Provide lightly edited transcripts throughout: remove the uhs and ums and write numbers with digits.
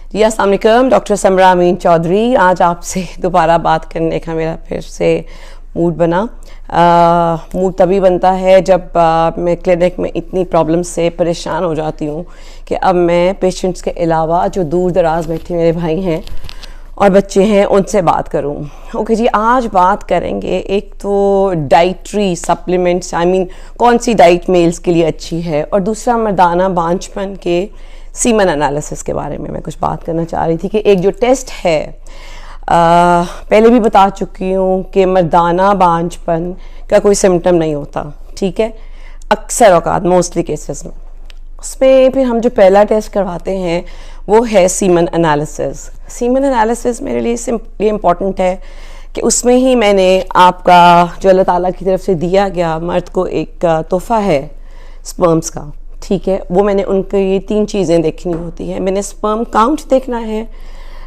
जी अस्सलाम वालेकुम, डॉक्टर समरा अमीन चौधरी। आज आपसे दोबारा बात करने का मेरा फिर से मूड बना। मूड तभी बनता है जब मैं क्लिनिक में इतनी प्रॉब्लम से परेशान हो जाती हूँ कि अब मैं पेशेंट्स के अलावा जो दूर दराज बैठे मेरे भाई हैं और बच्चे हैं उनसे बात करूं। ओके जी, आज बात करेंगे एक तो डाइटरी सप्लीमेंट्स, कौन सी डाइट मेल्स के लिए अच्छी है, और दूसरा मर्दाना बांझपन के सीमन एनालिसिस के बारे में मैं कुछ बात करना चाह रही थी कि एक जो टेस्ट है, पहले भी बता चुकी हूँ कि मर्दाना बांझपन का कोई सिम्टम नहीं होता, ठीक है, अक्सर औकात मोस्टली केसेस में। उसमें फिर हम जो पहला टेस्ट करवाते हैं वो है सीमन एनालिसिस। सीमन एनालिसिस मेरे लिए सिंपली इम्पॉर्टेंट है कि उसमें ही मैंने आपका जो अल्लाह ताला की तरफ से दिया गया मर्द को एक तोहफा है स्पर्म्स का, ठीक है, वो मैंने उनको ये 3 चीज़ें देखनी होती है। मैंने स्पर्म काउंट देखना है,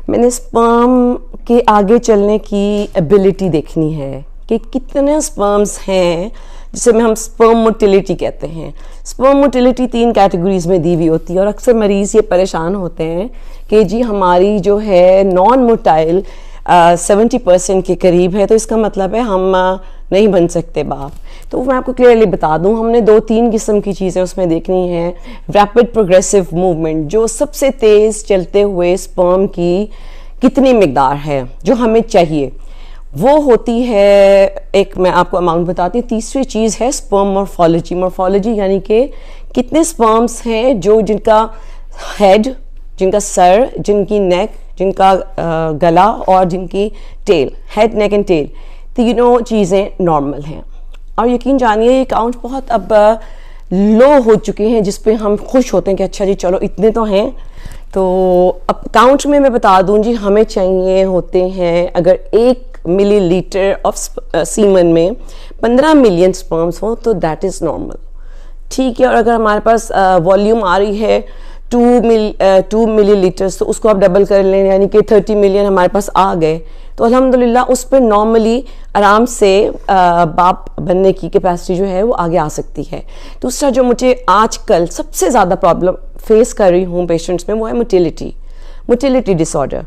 मैंने स्पर्म के आगे चलने की एबिलिटी देखनी है कि कितने स्पर्म्स हैं, जिसे हम स्पर्म मोटिलिटी कहते हैं। स्पर्म मोटिलिटी 3 कैटेगरीज में दी हुई होती है और अक्सर मरीज़ ये परेशान होते हैं कि जी हमारी जो है नॉन मोटाइल 70% के करीब है, तो इसका मतलब है हम नहीं बन सकते बाप। तो मैं आपको क्लियरली बता दूं, हमने 2-3 किस्म की चीज़ें उसमें देखनी है। रैपिड प्रोग्रेसिव मूवमेंट, जो सबसे तेज़ चलते हुए स्पर्म की कितनी मिकदार है जो हमें चाहिए, वो होती है एक, मैं आपको अमाउंट बताती हूँ। तीसरी चीज़ है स्पर्म मॉर्फोलॉजी। मॉर्फोलॉजी यानी कि कितने स्पर्म्स हैं जो जिनका हेड, जिनका सर, जिनकी नेक, जिनका गला और जिनकी tail, head neck and tail, तीनों चीज़ें नॉर्मल हैं। और यकीन जानिए ये काउंट बहुत अब लो हो चुके हैं, जिस पे हम खुश होते हैं कि अच्छा जी चलो इतने तो हैं। तो अब काउंट में मैं बता दूं जी, हमें चाहिए होते हैं, अगर 1 मिलीलीटर ऑफ सीमन में 15 मिलियन स्पर्म्स हो तो दैट इज़ नॉर्मल, ठीक है। और अगर हमारे पास वॉल्यूम आ रही है 2 मिलीलीटर्स, तो उसको आप डबल कर लें, यानी कि 30 मिलियन हमारे पास आ गए, तो अल्हम्दुलिल्लाह उस पर नॉर्मली आराम से बाप बनने की कैपेसिटी जो है वो आगे आ सकती है। दूसरा जो मुझे आजकल सबसे ज़्यादा प्रॉब्लम फेस कर रही हूँ पेशेंट्स में, वो है मोटिलिटी डिसऑर्डर।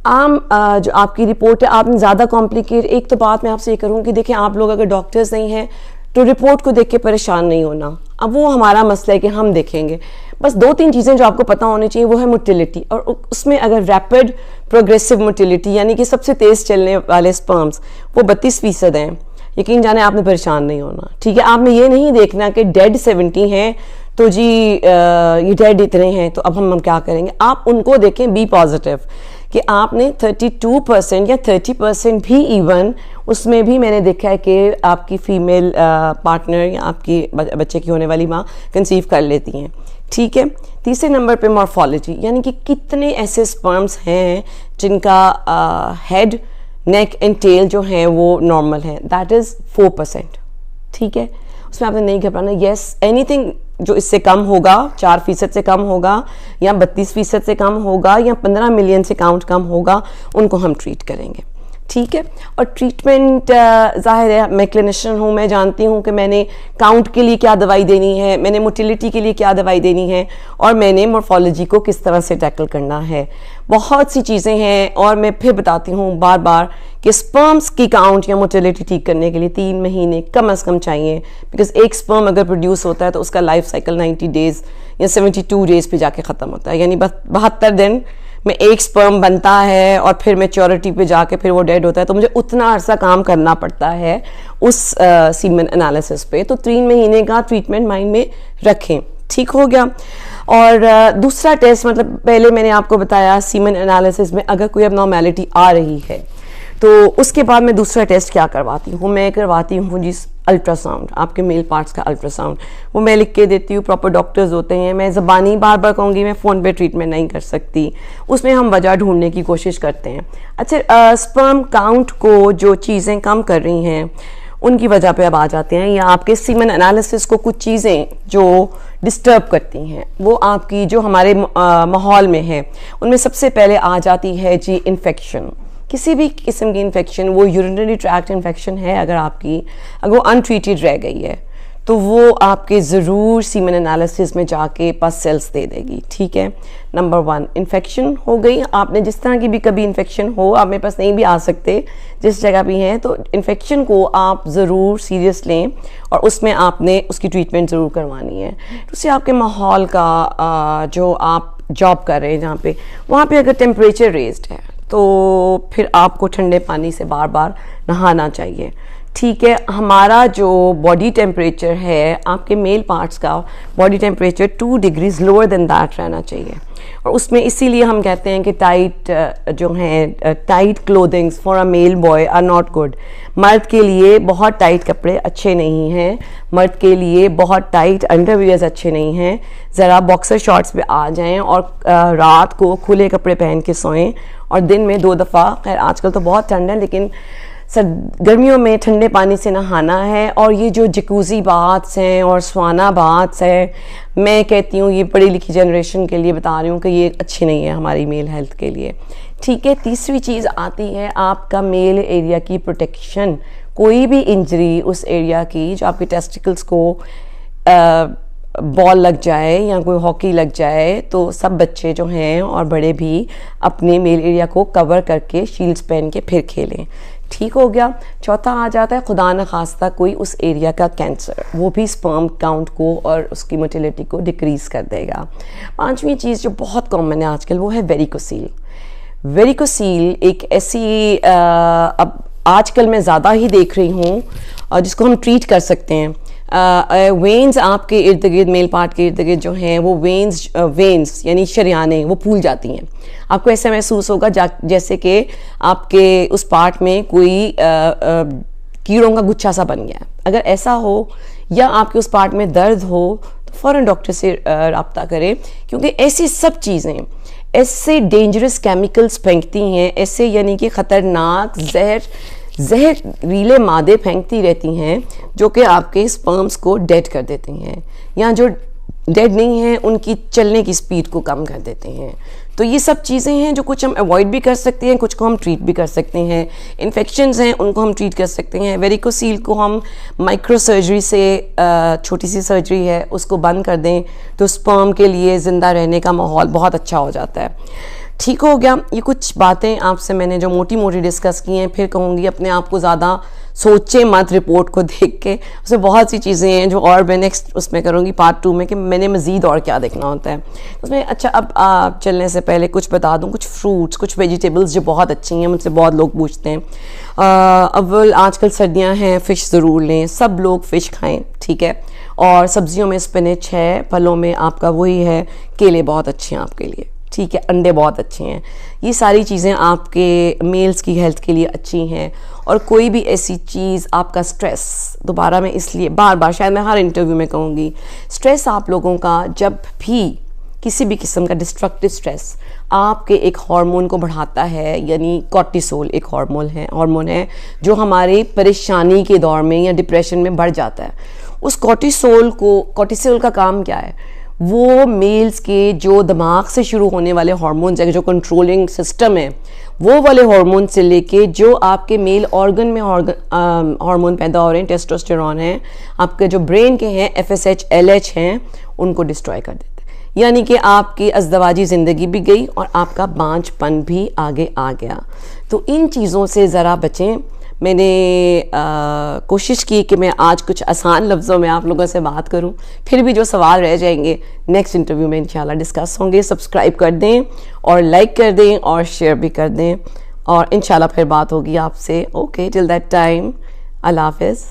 आम जो आपकी रिपोर्ट है, आपने ज़्यादा कॉम्प्लिकेट, एक तो बात मैं आपसे ये करूँ कि देखिए आप लोग अगर डॉक्टर्स नहीं हैं तो रिपोर्ट को देख के परेशान नहीं होना, अब वो हमारा मसला है कि हम देखेंगे। बस 2-3 चीज़ें जो आपको पता होनी चाहिए वो है मोटिलिटी, और उसमें अगर रैपिड प्रोग्रेसिव मोटिलिटी यानी कि सबसे तेज़ चलने वाले स्पर्म्स वो 32% हैं, यकीन जाने आपने परेशान नहीं होना, ठीक है। आपने ये नहीं देखना कि डेड 70 हैं तो जी ये डेड इतने हैं तो अब हम क्या करेंगे। आप उनको देखें, बी पॉजिटिव, कि आपने 32% या 30% भी इवन, उसमें भी मैंने देखा है कि आपकी फीमेल पार्टनर या आपकी बच्चे की होने वाली माँ कंसीव कर लेती हैं, ठीक है। तीसरे नंबर पे मॉर्फोलॉजी, यानी कि कितने ऐसे स्पर्म्स हैं जिनका हेड, नेक एंड टेल जो हैं वो नॉर्मल हैं, दैट इज़ 4%, ठीक है। उसमें आपने नहीं घबराना। येस, एनीथिंग जो इससे कम होगा, 4% से कम होगा या 32% से कम होगा या 15 मिलियन से काउंट कम होगा, उनको हम ट्रीट करेंगे, ठीक है। और ट्रीटमेंट ज़ाहिर है, मैं क्लिनिशियन हूँ, मैं जानती हूँ कि मैंने काउंट के लिए क्या दवाई देनी है, मैंने मोटिलिटी के लिए क्या दवाई देनी है, और मैंने मॉर्फोलॉजी को किस तरह से टैकल करना है। बहुत सी चीज़ें हैं, और मैं फिर बताती हूँ बार बार कि स्पर्म्स की काउंट या मोटिलिटी ठीक करने के लिए 3 महीने कम अज़ कम चाहिए, बिकॉज एक स्पर्म अगर प्रोड्यूस होता है तो उसका लाइफ साइकिल 90 डेज़ या 72 डेज़ पे जाके ख़त्म होता है, यानी बस 72 दिन में एक स्पर्म बनता है और फिर मैच्योरिटी पे जाके फिर वो डेड होता है। तो मुझे उतना अरसा काम करना पड़ता है उस सीमन एनालिसिस पे। तो 3 महीने का ट्रीटमेंट माइंड में रखें, ठीक हो गया। और दूसरा टेस्ट, मतलब पहले मैंने आपको बताया सीमन एनालिसिस में अगर कोई अबनॉर्मैलिटी आ रही है तो उसके बाद मैं दूसरा टेस्ट क्या करवाती हूँ, मैं करवाती हूँ जी अल्ट्रासाउंड, आपके मेल पार्ट्स का अल्ट्रासाउंड। वो मैं लिख के देती हूँ, प्रॉपर डॉक्टर्स होते हैं, मैं ज़बानी बार बार कहूँगी, मैं फ़ोन पे ट्रीटमेंट नहीं कर सकती। उसमें हम वजह ढूंढने की कोशिश करते हैं। अच्छा, स्पर्म काउंट को जो चीज़ें कम कर रही हैं उनकी वजह पे अब आ जाते हैं, या आपके सीमन एनालिसिस को कुछ चीज़ें जो डिस्टर्ब करती हैं, वो आपकी जो हमारे माहौल में है, उनमें सबसे पहले आ जाती है जी इन्फेक्शन। किसी भी किस्म की इन्फेक्शन, वो यूरिनरी ट्रैक्ट इन्फेक्शन है, अगर वो अनट्रीटेड रह गई है तो वो आपके ज़रूर सीमन एनालिसिस में जाके पस सेल्स दे देगी, ठीक है। नंबर 1 इन्फेक्शन हो गई, आपने जिस तरह की भी कभी इन्फेक्शन हो, आप मेरे पास नहीं भी आ सकते जिस जगह भी हैं, तो इन्फेक्शन को आप ज़रूर सीरियस लें और उसमें आपने उसकी ट्रीटमेंट ज़रूर करवानी है। तो उससे आपके माहौल का जो आप जॉब कर रहे हैं जहाँ पे, वहाँ पे अगर टेम्परेचर रेज्ड है तो फिर आपको ठंडे पानी से बार बार नहाना चाहिए, ठीक है। हमारा जो बॉडी टेम्परेचर है, आपके मेल पार्ट्स का body temperature 2 degrees lower than that रहना चाहिए, और उसमें इसीलिए हम कहते हैं कि tight clothings for a male boy are not good. मर्द के लिए बहुत टाइट कपड़े अच्छे नहीं हैं, मर्द के लिए बहुत टाइट अंडरवियर्स अच्छे नहीं हैं। ज़रा बॉक्सर शॉर्ट्स पे आ जाएं और रात को खुले कपड़े पहन के सोएं, और दिन में 2 दफ़ा, खैर आजकल तो बहुत ठंड है लेकिन गर्मियों में ठंडे पानी से नहाना है। और ये जो जकूज़ी बाथ्स हैं और स्वाना बाथ्स हैं, मैं कहती हूँ ये पढ़ी लिखी जनरेशन के लिए बता रही हूँ कि ये अच्छी नहीं है हमारी मेल हेल्थ के लिए, ठीक है। तीसरी चीज़ आती है आपका मेल एरिया की प्रोटेक्शन। कोई भी इंजरी उस एरिया की, जो आपके टेस्टिकल्स को बॉल लग जाए या कोई हॉकी लग जाए, तो सब बच्चे जो हैं और बड़े भी अपने मेल एरिया को कवर करके शील्ड्स पहन के फिर खेलें, ठीक हो गया। चौथा आ जाता है खुदा न खास्ता कोई उस एरिया का कैंसर, वो भी स्पर्म काउंट को और उसकी मोटिलिटी को डिक्रीज़ कर देगा। 5वीं चीज़ जो बहुत कॉमन है आजकल, वो है वेरिकोसील। वेरिकोसील एक ऐसी अब आजकल मैं ज़्यादा ही देख रही हूँ जिसको हम ट्रीट कर सकते हैं। वेन्स आपके इर्द गिर्द, मेल पार्ट के इर्द गिर्द जो हैं, वो वेन्स यानी शरियानें वो फूल जाती हैं। आपको ऐसा महसूस होगा जैसे कि आपके उस पार्ट में कोई कीड़ों का गुच्छा सा बन गया है। अगर ऐसा हो या आपके उस पार्ट में दर्द हो तो फ़ौरन डॉक्टर से रब्ता करें, क्योंकि ऐसी सब चीज़ें, ऐसे डेंजरस केमिकल्स फेंकती हैं, ऐसे यानी कि ख़तरनाक जहरीले मादे फेंकती रहती हैं जो कि आपके स्पर्म्स को डेड कर देती हैं, या जो डेड नहीं हैं उनकी चलने की स्पीड को कम कर देते हैं। तो ये सब चीज़ें हैं जो कुछ हम अवॉइड भी कर सकते हैं, कुछ को हम ट्रीट भी कर सकते हैं। इन्फेक्शंस हैं उनको हम ट्रीट कर सकते हैं। वेरिकोसील को हम माइक्रो सर्जरी से, छोटी सी सर्जरी है उसको बंद कर दें तो स्पर्म के लिए ज़िंदा रहने का माहौल बहुत अच्छा हो जाता है, ठीक हो गया। ये कुछ बातें आपसे मैंने जो मोटी मोटी डिस्कस की हैं। फिर कहूँगी अपने आप को ज़्यादा सोचे मत रिपोर्ट को देख के, उसमें बहुत सी चीज़ें हैं जो और मैं नेक्स्ट उसमें करूँगी पार्ट 2 में कि मैंने मज़ीद और क्या देखना होता है उसमें। अच्छा, अब चलने से पहले कुछ बता दूँ, कुछ फ्रूट्स, कुछ वेजिटेबल्स जो बहुत अच्छी हैं, मुझसे बहुत लोग पूछते हैं। अव्वल आजकल सर्दियाँ हैं, फ़िश ज़रूर लें, सब लोग फ़िश खाएँ, ठीक है। और सब्जियों में स्पिनच है, फलों में आपका वही है, केले बहुत अच्छे हैं आपके लिए, ठीक है, अंडे बहुत अच्छे हैं। ये सारी चीज़ें आपके मेल्स की हेल्थ के लिए अच्छी हैं। और कोई भी ऐसी चीज़, आपका स्ट्रेस, दोबारा मैं इसलिए बार बार शायद मैं हर इंटरव्यू में कहूँगी, स्ट्रेस आप लोगों का जब भी किसी भी किस्म का डिस्ट्रक्टिव स्ट्रेस आपके एक हार्मोन को बढ़ाता है, यानी कॉर्टिसोल एक हार्मोन है जो हमारे परेशानी के दौर में या डिप्रेशन में बढ़ जाता है। उस कॉर्टिसोल का काम क्या है? वो मेल्स के जो दिमाग से शुरू होने वाले हार्मोन्स है, जो कंट्रोलिंग सिस्टम है, वो वाले हार्मोन से लेके जो आपके मेल ऑर्गन में हार्मोन पैदा हो रहे हैं, टेस्टोस्टेरोन है, आपके जो ब्रेन के हैं FSH LH हैं, उनको डिस्ट्रॉय कर देते हैं। यानी कि आपकी अज़दवाजी ज़िंदगी भी गई और आपका बांझपन भी आगे आ गया। तो इन चीज़ों से ज़रा बचें। मैंने कोशिश की कि मैं आज कुछ आसान लफ्ज़ों में आप लोगों से बात करूं, फिर भी जो सवाल रह जाएंगे नेक्स्ट इंटरव्यू में इंशाल्लाह डिस्कस होंगे। सब्सक्राइब कर दें और लाइक कर दें और शेयर भी कर दें, और इंशाल्लाह फिर बात होगी आपसे। ओके, टिल दैट टाइम, अल्लाह हाफ़िज़।